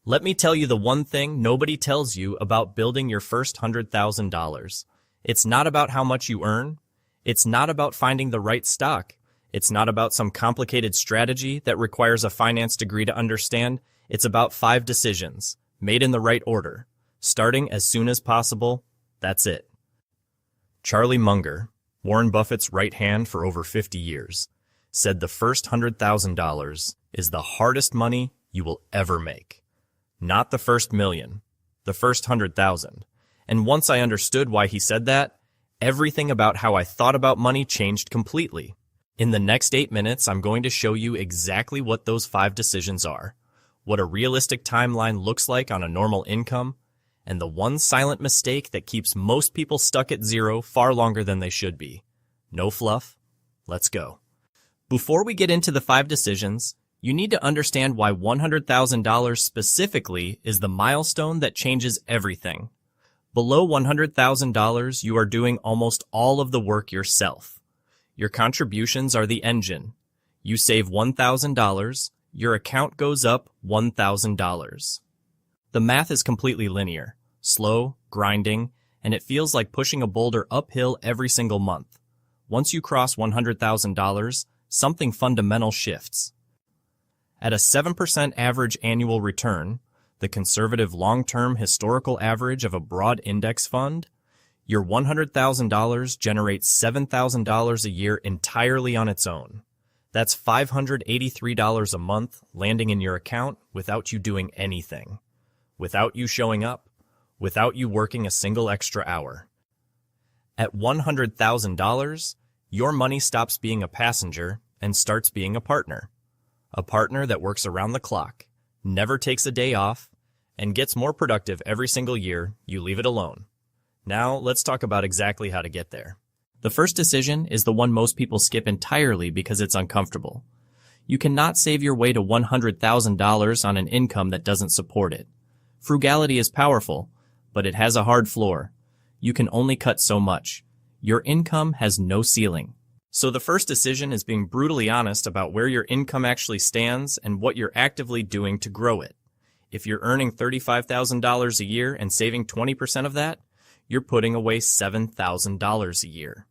Let me tell you the one thing nobody tells you about building your first $100,000. It's not about how much you earn. It's not about finding the right stock. It's not about some complicated strategy that requires a finance degree to understand. It's about 5 decisions, made in the right order, starting as soon as possible. That's it. Charlie Munger, Warren Buffett's right hand for over 50 years, said the first $100,000 is the hardest money you will ever make. Not the first million, the first 100,000. And once I understood why he said that, everything about how I thought about money changed completely. In the next 8 minutes, I'm going to show you exactly what those 5 decisions are, what a realistic timeline looks like on a normal income, and the one silent mistake that keeps most people stuck at zero far longer than they should be. No fluff. Let's go. Before we get into the 5 decisions, you need to understand why $100,000 specifically is the milestone that changes everything. Below $100,000, you are doing almost all of the work yourself. Your contributions are the engine. You save $1,000, your account goes up $1,000. The math is completely linear, slow, grinding, and it feels like pushing a boulder uphill every single month. Once you cross $100,000, something fundamental shifts. At a 7% average annual return, the conservative long-term historical average of a broad index fund, your $100,000 generates $7,000 a year entirely on its own. That's $583 a month landing in your account without you doing anything, without you showing up, without you working a single extra hour. At $100,000, your money stops being a passenger and starts being a partner. A partner that works around the clock, never takes a day off, and gets more productive every single year you leave it alone. Now, let's talk about exactly how to get there. The first decision is the one most people skip entirely because it's uncomfortable. You cannot save your way to $100,000 on an income that doesn't support it. Frugality is powerful, but it has a hard floor. You can only cut so much. Your income has no ceiling. So the first decision is being brutally honest about where your income actually stands and what you're actively doing to grow it. If you're earning $35,000 a year and saving 20% of that, you're putting away $7,000 a year.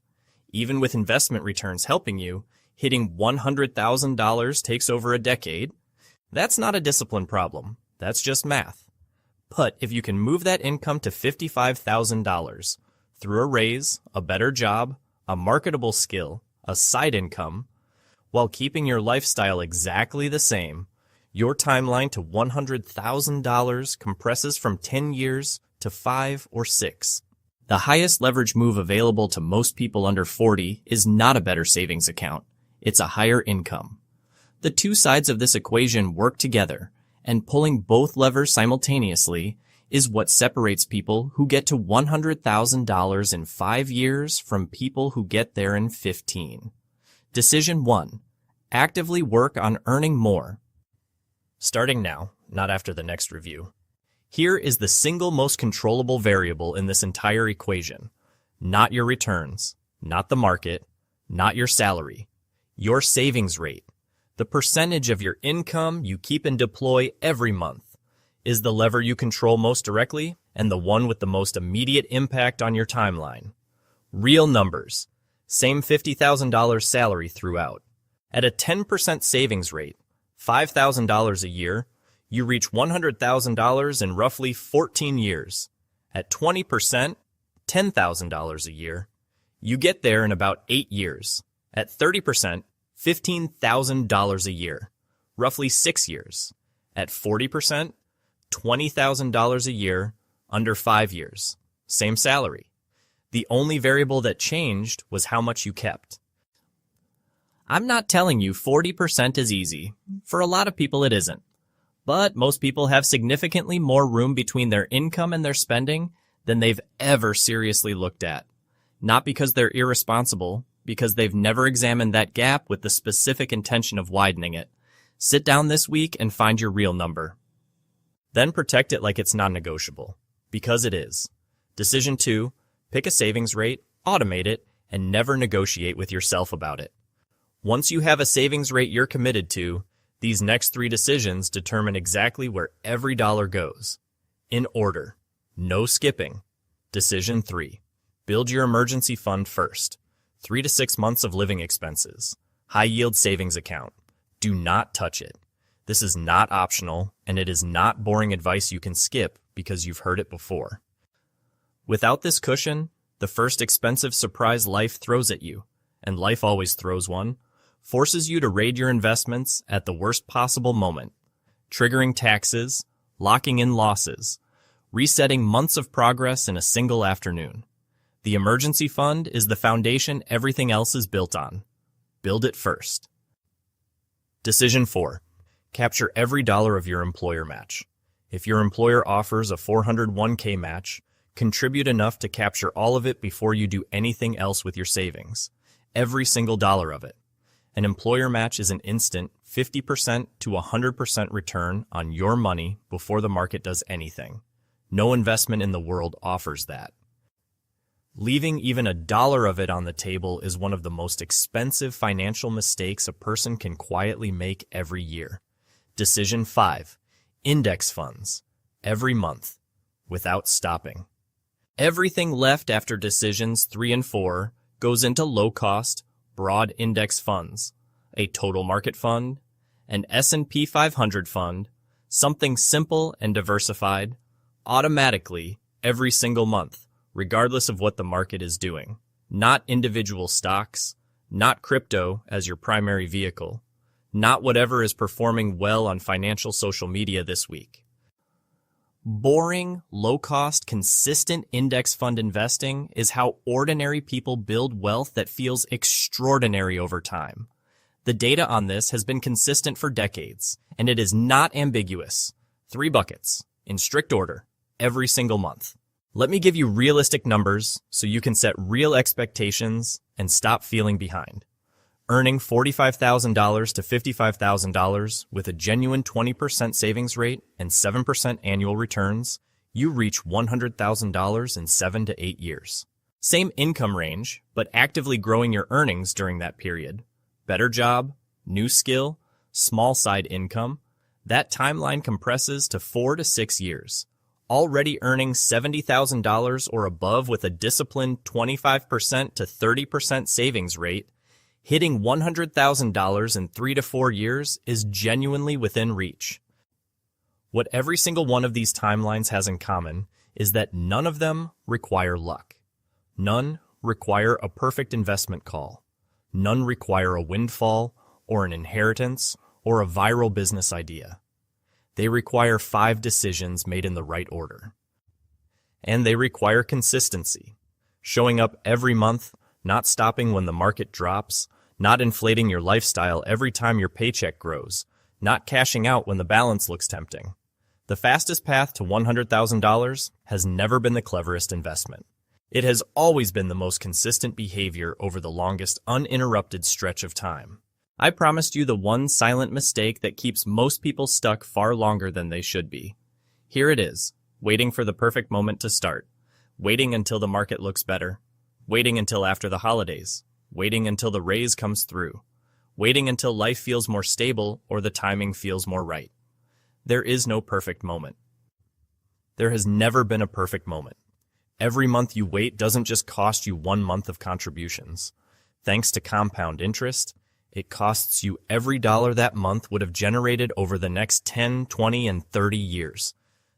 Even with investment returns helping you, hitting $100,000 takes over a decade. That's not a discipline problem. That's just math. But if you can move that income to $55,000 through a raise, a better job, a marketable skill, a side income, while keeping your lifestyle exactly the same, your timeline to $100,000 compresses from 10 years to 5 or 6. The highest leverage move available to most people under 40 is not a better savings account. It's a higher income. The two sides of this equation work together, and pulling both levers simultaneously is what separates people who get to $100,000 in 5 years from people who get there in 15. Decision 1. Actively work on earning more. Starting now, not after the next review. Here is the single most controllable variable in this entire equation. Not your returns, not the market, not your salary. Your savings rate. The percentage of your income you keep and deploy every month. Is the lever you control most directly and the one with the most immediate impact on your timeline. Real numbers. Same $50,000 salary throughout. At a 10% savings rate, $5,000 a year, you reach $100,000 in roughly 14 years. At 20%, $10,000 a year, you get there in about 8 years. At 30%, $15,000 a year, roughly 6 years. At 40%, $20,000 a year, under 5 years. Same salary. The only variable that changed was how much you kept. I'm not telling you 40% is easy. For a lot of people it isn't. But most people have significantly more room between their income and their spending than they've ever seriously looked at. Not because they're irresponsible, because they've never examined that gap with the specific intention of widening it. Sit down this week and find your real number. Then protect it like it's non-negotiable, because it is. Decision 2, pick a savings rate, automate it, and never negotiate with yourself about it. Once you have a savings rate you're committed to, These next 3 decisions determine exactly where every dollar goes. In order. No skipping. Decision 3. Build your emergency fund first. 3 to 6 months of living expenses. High-yield savings account. Do not touch it. This is not optional, and it is not boring advice you can skip because you've heard it before. Without this cushion, the first expensive surprise life throws at you, and life always throws one, forces you to raid your investments at the worst possible moment, triggering taxes, locking in losses, resetting months of progress in a single afternoon. The emergency fund is the foundation everything else is built on. Build it first. Decision 4. Capture every dollar of your employer match. If your employer offers a 401k match, contribute enough to capture all of it before you do anything else with your savings. Every single dollar of it. An employer match is an instant 50% to 100% return on your money before the market does anything. No investment in the world offers that. Leaving even a dollar of it on the table is one of the most expensive financial mistakes a person can quietly make every year. Decision 5. Index funds. Every month. Without stopping. Everything left after decisions 3 and 4 goes into low-cost, broad index funds, a total market fund, an S&P 500 fund, something simple and diversified, automatically every single month, regardless of what the market is doing. Not individual stocks, not crypto as your primary vehicle, not whatever is performing well on financial social media this week. Boring, low-cost, consistent index fund investing is how ordinary people build wealth that feels extraordinary over time. The data on this has been consistent for decades, and it is not ambiguous. 3 buckets, in strict order, every single month. Let me give you realistic numbers so you can set real expectations and stop feeling behind. Earning $45,000 to $55,000 with a genuine 20% savings rate and 7% annual returns, you reach $100,000 in 7 to 8 years. Same income range, but actively growing your earnings during that period. Better job, new skill, small side income. That timeline compresses to 4 to 6 years. Already earning $70,000 or above with a disciplined 25% to 30% savings rate, hitting $100,000 in 3 to 4 years is genuinely within reach. What every single one of these timelines has in common is that none of them require luck. None require a perfect investment call. None require a windfall or an inheritance or a viral business idea. They require 5 decisions made in the right order. And they require consistency, showing up every month, not stopping when the market drops, not inflating your lifestyle every time your paycheck grows, not cashing out when the balance looks tempting. The fastest path to $100,000 has never been the cleverest investment. It has always been the most consistent behavior over the longest uninterrupted stretch of time. I promised you the one silent mistake that keeps most people stuck far longer than they should be. Here it is, waiting for the perfect moment to start, waiting until the market looks better, waiting until after the holidays, waiting until the raise comes through, waiting until life feels more stable or the timing feels more right. There is no perfect moment. There has never been a perfect moment. Every month you wait doesn't just cost you 1 month of contributions. Thanks to compound interest, it costs you every dollar that month would have generated over the next 10, 20, and 30 years.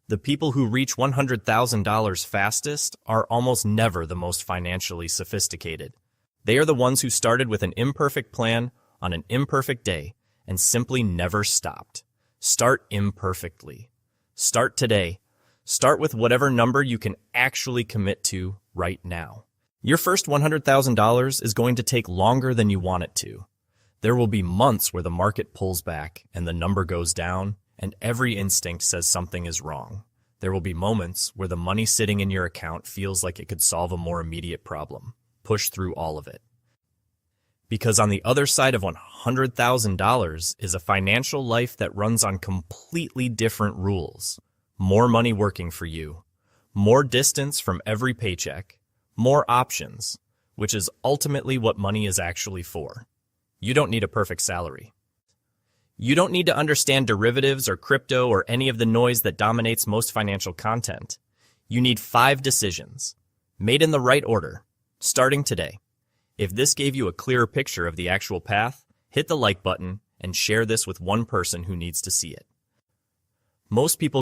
The people who reach $100,000 fastest are almost never the most financially sophisticated. They are the ones who started with an imperfect plan on an imperfect day and simply never stopped. Start imperfectly. Start today. Start with whatever number you can actually commit to right now. Your first $100,000 is going to take longer than you want it to. There will be months where the market pulls back and the number goes down, and every instinct says something is wrong. There will be moments where the money sitting in your account feels like it could solve a more immediate problem. Push through all of it. Because on the other side of $100,000 is a financial life that runs on completely different rules. More money working for you, more distance from every paycheck, more options, which is ultimately what money is actually for. You don't need a perfect salary. You don't need to understand derivatives or crypto or any of the noise that dominates most financial content. You need 5 decisions, made in the right order, starting today. If this gave you a clearer picture of the actual path, hit the like button and share this with one person who needs to see it. Most people